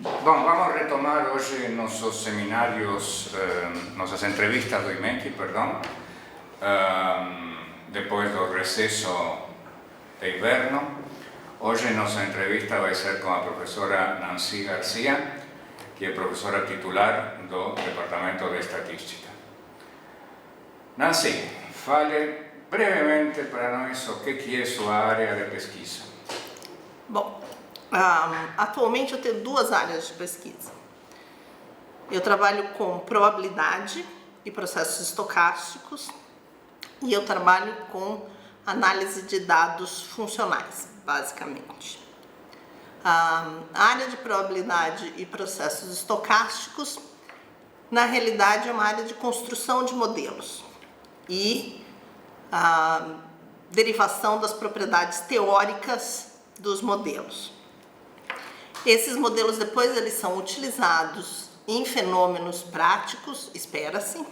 Bom, vamos retomar hoje nossos seminários, nossas entrevistas do IMEC, perdão, depois do recesso de inverno. Hoje nossa entrevista vai ser com a professora Nancy Garcia, que é professora titular do Departamento de Estatística. Nancy, fale brevemente para nós o que é sua área de pesquisa. Bom, atualmente eu tenho duas áreas de pesquisa. Eu trabalho com probabilidade e processos estocásticos e eu trabalho com análise de dados funcionais, basicamente. A área de probabilidade e processos estocásticos, na realidade, é uma área de construção de modelos e a derivação das propriedades teóricas dos modelos. Esses modelos depois eles são utilizados em fenômenos práticos, espera-se,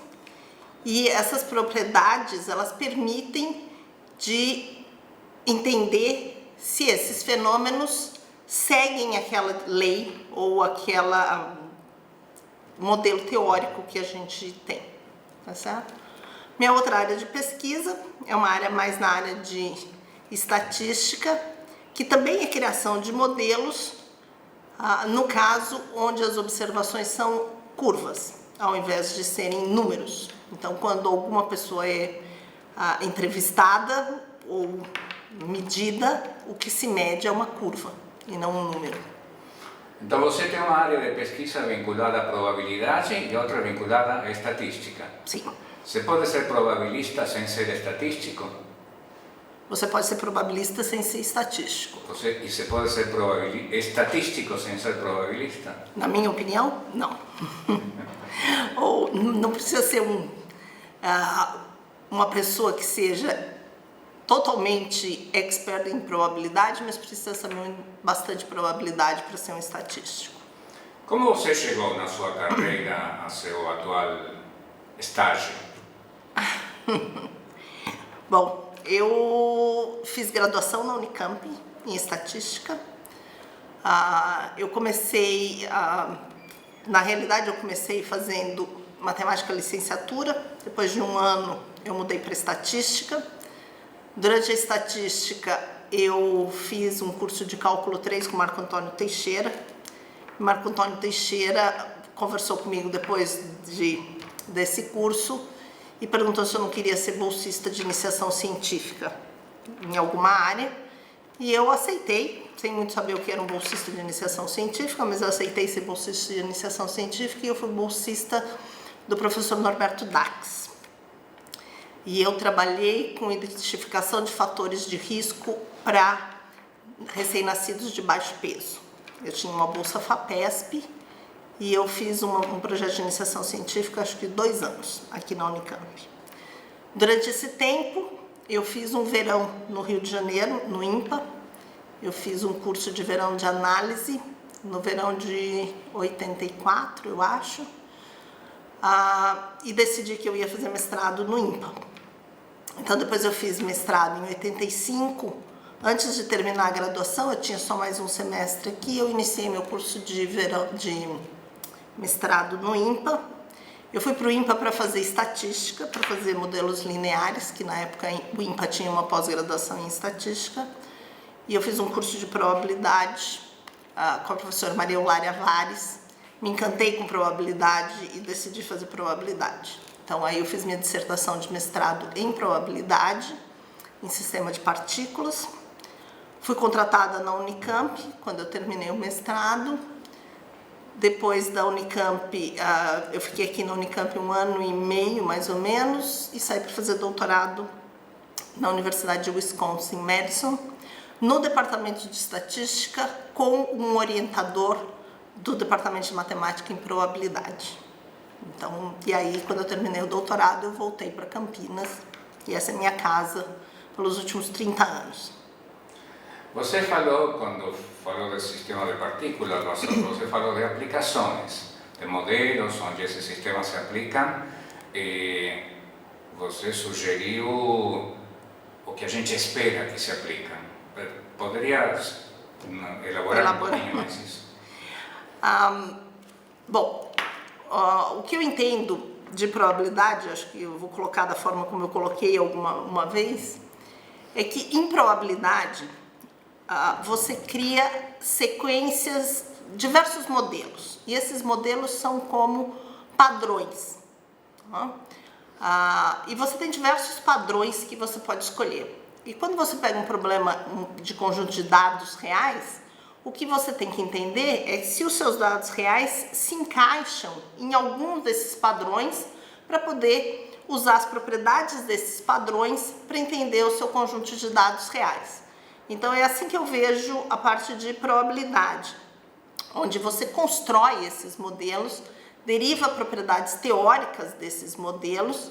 e essas propriedades elas permitem de entender se esses fenômenos seguem aquela lei ou aquela modelo teórico que a gente tem, tá certo? Minha outra área de pesquisa é uma área mais na área de estatística, que também é criação de modelos, no caso onde as observações são curvas, ao invés de serem números. Então, quando alguma pessoa é entrevistada ou medida, o que se mede é uma curva e não um número. Então, você tem uma área de pesquisa vinculada à probabilidade e outra vinculada à estatística. Sim. Você pode ser probabilista sem ser estatístico? Você pode ser probabilista sem ser estatístico. E você pode ser estatístico sem ser probabilista? Na minha opinião, não. Ou não precisa ser uma pessoa que seja totalmente expert em probabilidade, mas precisa saber bastante probabilidade para ser um estatístico. Como você chegou na sua carreira a seu atual estágio? Bom, eu fiz graduação na Unicamp em estatística. Eu comecei, na realidade eu comecei fazendo matemática licenciatura, depois de um ano eu mudei para estatística. Durante a estatística eu fiz um curso de cálculo 3 com Marco Antônio Teixeira. Marco Antônio Teixeira conversou comigo depois desse curso e perguntou se eu não queria ser bolsista de iniciação científica em alguma área, e eu aceitei, sem muito saber o que era um bolsista de iniciação científica, mas eu aceitei ser bolsista de iniciação científica e eu fui bolsista do professor Norberto Dax. E eu trabalhei com identificação de fatores de risco para recém-nascidos de baixo peso. Eu tinha uma bolsa FAPESP e eu fiz um projeto de iniciação científica, acho que 2 anos, aqui na Unicamp. Durante esse tempo, eu fiz um verão no Rio de Janeiro, no INPA. Eu fiz um curso de verão de análise, no verão de 84, eu acho. E decidi que eu ia fazer mestrado no INPA. Então, depois eu fiz mestrado em 85. Antes de terminar a graduação, eu tinha só mais um semestre aqui, eu iniciei meu curso de mestrado no INPA. Eu fui para o INPA para fazer estatística, para fazer modelos lineares, que na época o INPA tinha uma pós-graduação em estatística. E eu fiz um curso de probabilidade com a professora Maria Eulária Vares. Me encantei com probabilidade e decidi fazer probabilidade. Então aí eu fiz minha dissertação de mestrado em probabilidade, em sistema de partículas. Fui contratada na Unicamp quando eu terminei o mestrado. Depois da Unicamp, eu fiquei aqui na Unicamp 1 ano e meio, mais ou menos, e saí para fazer doutorado na Universidade de Wisconsin, Madison, no Departamento de Estatística, com um orientador do Departamento de Matemática em Probabilidade. Então, e aí, quando eu terminei o doutorado, eu voltei para Campinas, e essa é a minha casa pelos últimos 30 anos. Você falou, quando falou do sistema de partículas, você falou de aplicações, de modelos onde esses sistemas se aplicam, e você sugeriu o que a gente espera que se aplicam. Poderia elaborar um pouquinho mais isso? Bom, o que eu entendo de probabilidade, acho que eu vou colocar da forma como eu coloquei uma vez, é que em probabilidade você cria sequências, diversos modelos, e esses modelos são como padrões. E você tem diversos padrões que você pode escolher. E quando você pega um problema de conjunto de dados reais, o que você tem que entender é se os seus dados reais se encaixam em algum desses padrões para poder usar as propriedades desses padrões para entender o seu conjunto de dados reais. Então é assim que eu vejo a parte de probabilidade, onde você constrói esses modelos, deriva propriedades teóricas desses modelos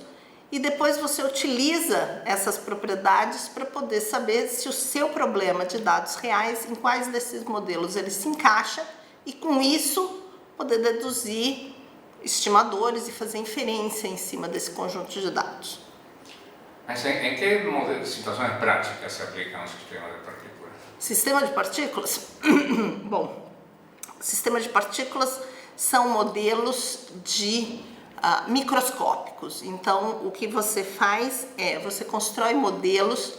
e depois você utiliza essas propriedades para poder saber se o seu problema de dados reais, em quais desses modelos ele se encaixa e com isso poder deduzir estimadores e fazer inferência em cima desse conjunto de dados. Mas em que situações práticas se aplica um sistema de partículas? Sistema de partículas? Bom, sistema de partículas são modelos microscópicos. Então, o que você faz é, você constrói modelos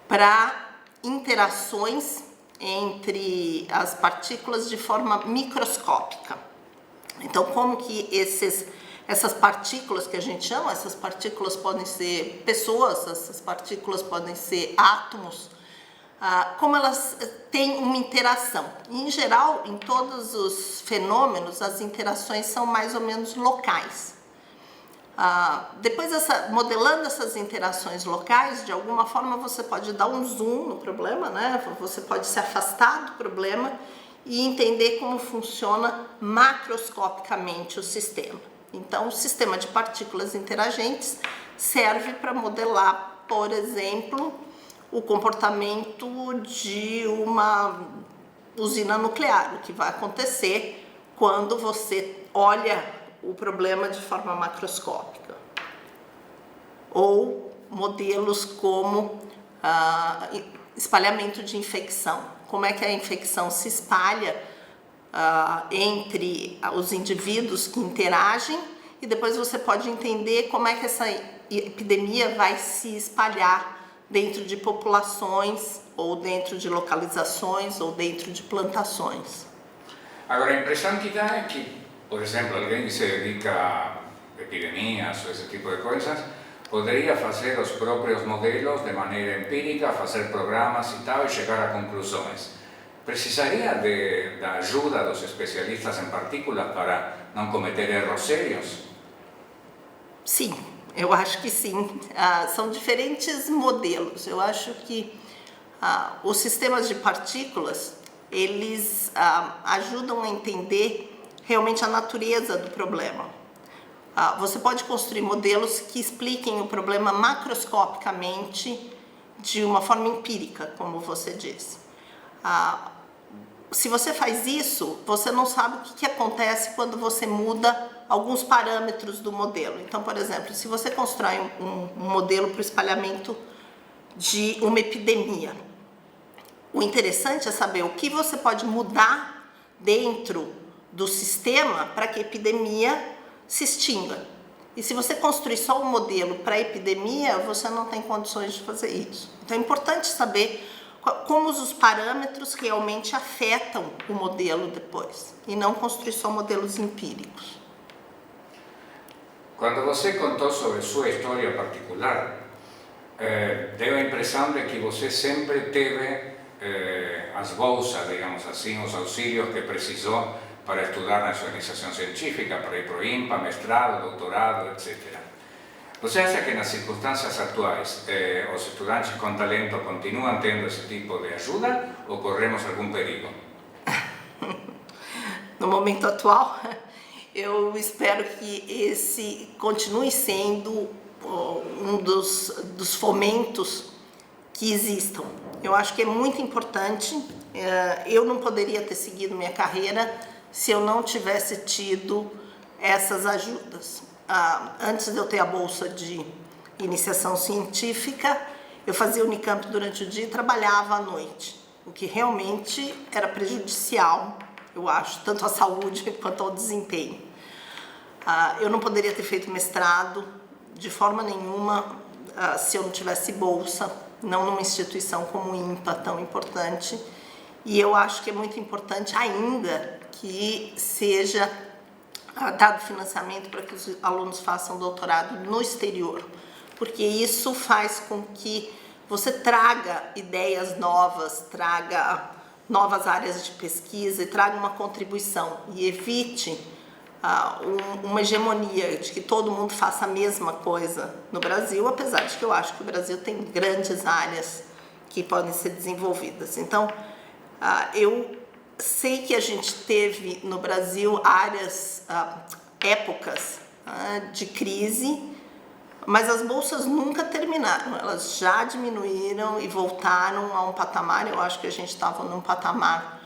para interações entre as partículas de forma microscópica. Então, como que essas partículas que a gente chama, essas partículas podem ser pessoas, essas partículas podem ser átomos, como elas têm uma interação. Em geral, em todos os fenômenos, as interações são mais ou menos locais. Depois, modelando essas interações locais, de alguma forma você pode dar um zoom no problema, né? Você pode se afastar do problema e entender como funciona macroscopicamente o sistema. Então, o sistema de partículas interagentes serve para modelar, por exemplo, o comportamento de uma usina nuclear, o que vai acontecer quando você olha o problema de forma macroscópica. Ou modelos como espalhamento de infecção. Como é que a infecção se espalha entre os indivíduos que interagem e depois você pode entender como é que essa epidemia vai se espalhar dentro de populações, ou dentro de localizações, ou dentro de plantações. Agora, a impressão que dá é que, por exemplo, alguém que se dedica a epidemias ou esse tipo de coisas, poderia fazer os próprios modelos de maneira empírica, fazer programas e tal, e chegar a conclusões. Precisaria da ajuda dos especialistas em partículas para não cometer erros sérios? Sim. Eu acho que sim, são diferentes modelos. Eu acho que os sistemas de partículas, eles ajudam a entender realmente a natureza do problema. Você pode construir modelos que expliquem o problema macroscopicamente de uma forma empírica, como você disse. Se você faz isso, você não sabe o que acontece quando você muda alguns parâmetros do modelo. Então, por exemplo, se você constrói um modelo para o espalhamento de uma epidemia, o interessante é saber o que você pode mudar dentro do sistema para que a epidemia se extinga. E se você construir só um modelo para a epidemia, você não tem condições de fazer isso. Então é importante saber como os parâmetros realmente afetam o modelo depois, e não construir só modelos empíricos. Quando você contou sobre sua história particular, deu a impressão de que você sempre teve as bolsas, digamos assim, os auxílios que precisou para estudar na sua iniciação científica, para ir para o INPA, mestrado, doutorado, etc. Você acha que nas circunstâncias atuais os estudantes com talento continuam tendo esse tipo de ajuda ou corremos algum perigo? No momento atual, eu espero que esse continue sendo um dos fomentos que existam. Eu acho que é muito importante. Eu não poderia ter seguido minha carreira se eu não tivesse tido essas ajudas. Antes de eu ter a bolsa de iniciação científica, eu fazia Unicamp durante o dia e trabalhava à noite, o que realmente era prejudicial eu acho, tanto à saúde quanto ao desempenho. Eu não poderia ter feito mestrado de forma nenhuma se eu não tivesse bolsa, não numa instituição como o INPA, tão importante. E eu acho que é muito importante ainda que seja dado financiamento para que os alunos façam doutorado no exterior, porque isso faz com que você traga ideias novas, traga novas áreas de pesquisa e traga uma contribuição e evite uma hegemonia de que todo mundo faça a mesma coisa no Brasil, apesar de que eu acho que o Brasil tem grandes áreas que podem ser desenvolvidas. Então, eu sei que a gente teve no Brasil épocas de crise, mas as bolsas nunca terminaram, elas já diminuíram e voltaram a um patamar. Eu acho que a gente estava num patamar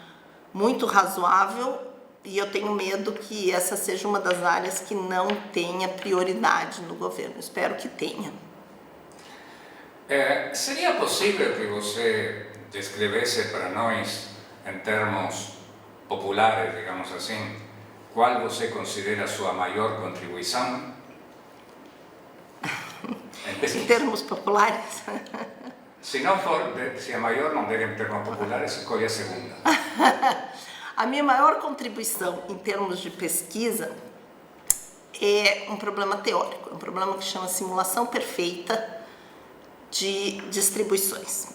muito razoável e eu tenho medo que essa seja uma das áreas que não tenha prioridade no governo. Espero que tenha. Seria possível que você descrevesse para nós, em termos populares, digamos assim, qual você considera a sua maior contribuição? Em termos populares? Se não for, se a maior não der em termos populares, escolhe a segunda. A minha maior contribuição em termos de pesquisa é um problema teórico, é um problema que chama simulação perfeita de distribuições.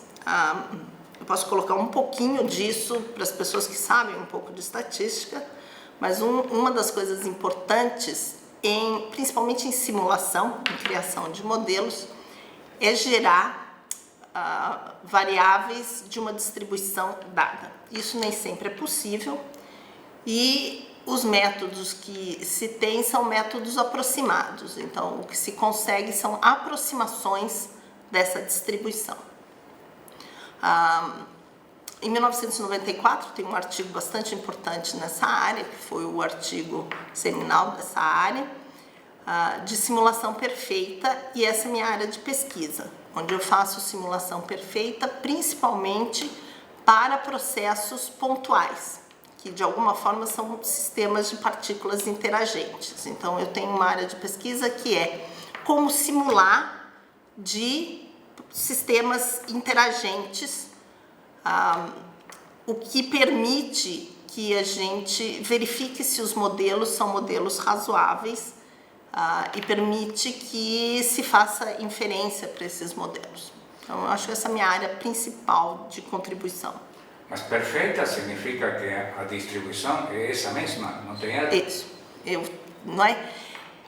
Eu posso colocar um pouquinho disso para as pessoas que sabem um pouco de estatística, mas uma das coisas importantes, principalmente em simulação, em criação de modelos, é gerar variáveis de uma distribuição dada. Isso nem sempre é possível e os métodos que se tem são métodos aproximados. Então, o que se consegue são aproximações dessa distribuição. Em 1994 tem um artigo bastante importante nessa área, que foi o artigo seminal dessa área, de simulação perfeita, e essa é minha área de pesquisa, onde eu faço simulação perfeita principalmente para processos pontuais, que de alguma forma são sistemas de partículas interagentes. Então eu tenho uma área de pesquisa que é como simular de sistemas interagentes, o que permite que a gente verifique se os modelos são modelos razoáveis e permite que se faça inferência para esses modelos. Então, eu acho que essa é a minha área principal de contribuição. Mas perfeita significa que a distribuição é essa mesma, não tem erro? Isso. Não é?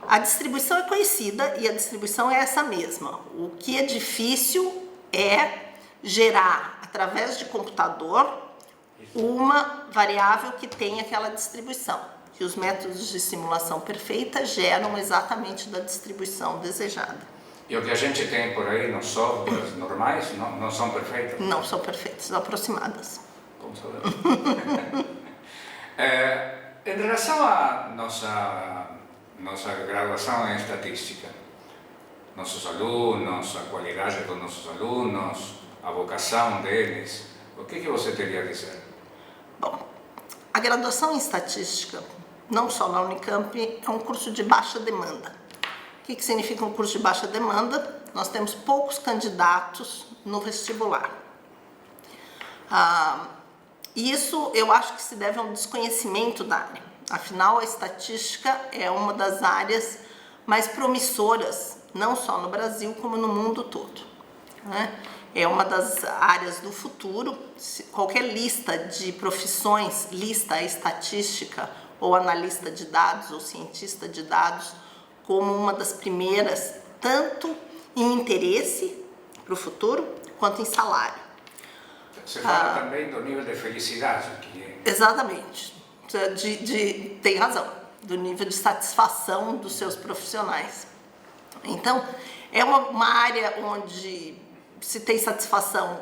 A distribuição é conhecida e a distribuição é essa mesma. O que é difícil é gerar, através de computador, uma variável que tenha aquela distribuição. E os métodos de simulação perfeita geram exatamente da distribuição desejada. E o que a gente tem por aí nos softwares normais não são perfeitos? Não são perfeitas, são aproximadas. Vamos saber. Em relação à nossa graduação em estatística, nossos alunos, a qualidade dos nossos alunos, a vocação deles, o que você teria a dizer? Bom, a graduação em estatística, não só na Unicamp, é um curso de baixa demanda. O que significa um curso de baixa demanda? Nós temos poucos candidatos no vestibular. Isso eu acho que se deve a um desconhecimento da área. Afinal, a estatística é uma das áreas mais promissoras, não só no Brasil, como no mundo todo, né? É uma das áreas do futuro. Qualquer lista de profissões, lista a estatística, ou analista de dados, ou cientista de dados, como uma das primeiras, tanto em interesse para o futuro, quanto em salário. Você fala também do nível de felicidade. Exatamente. Tem razão, do nível de satisfação dos seus profissionais. Então, é uma área onde se tem satisfação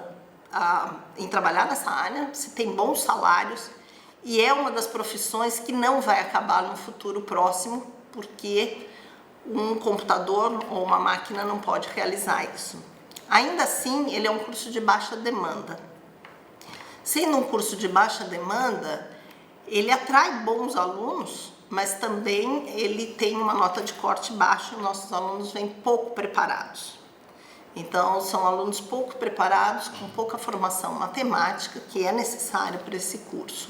em trabalhar nessa área, se tem bons salários, e é uma das profissões que não vai acabar no futuro próximo, porque um computador ou uma máquina não pode realizar isso. Ainda assim, ele é um curso de baixa demanda. Sendo um curso de baixa demanda, ele atrai bons alunos, mas também ele tem uma nota de corte baixa e nossos alunos vêm pouco preparados. Então, são alunos pouco preparados, com pouca formação matemática, que é necessária para esse curso.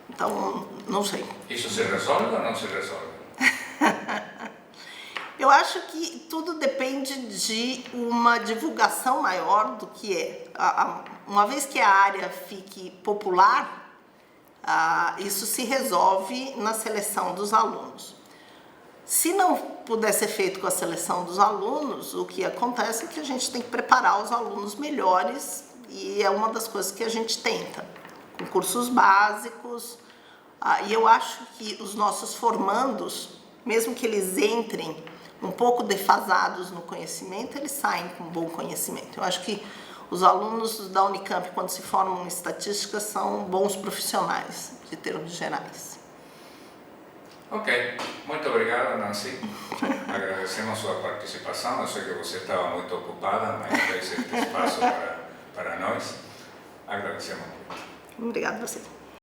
Então, não sei. Isso se resolve ou não se resolve? Eu acho que tudo depende de uma divulgação maior do que é. Uma vez que a área fique popular, isso se resolve na seleção dos alunos. Se não puder ser feito com a seleção dos alunos, o que acontece é que a gente tem que preparar os alunos melhores, e é uma das coisas que a gente tenta, com cursos básicos. E eu acho que os nossos formandos, mesmo que eles entrem um pouco defasados no conhecimento, eles saem com bom conhecimento. Eu acho que os alunos da Unicamp, quando se formam em estatística, são bons profissionais, de termos gerais. Ok, muito obrigado, Nancy. Agradecemos sua participação. Eu sei que você estava muito ocupada, mas fez este espaço para nós. Agradecemos muito. Obrigada a você.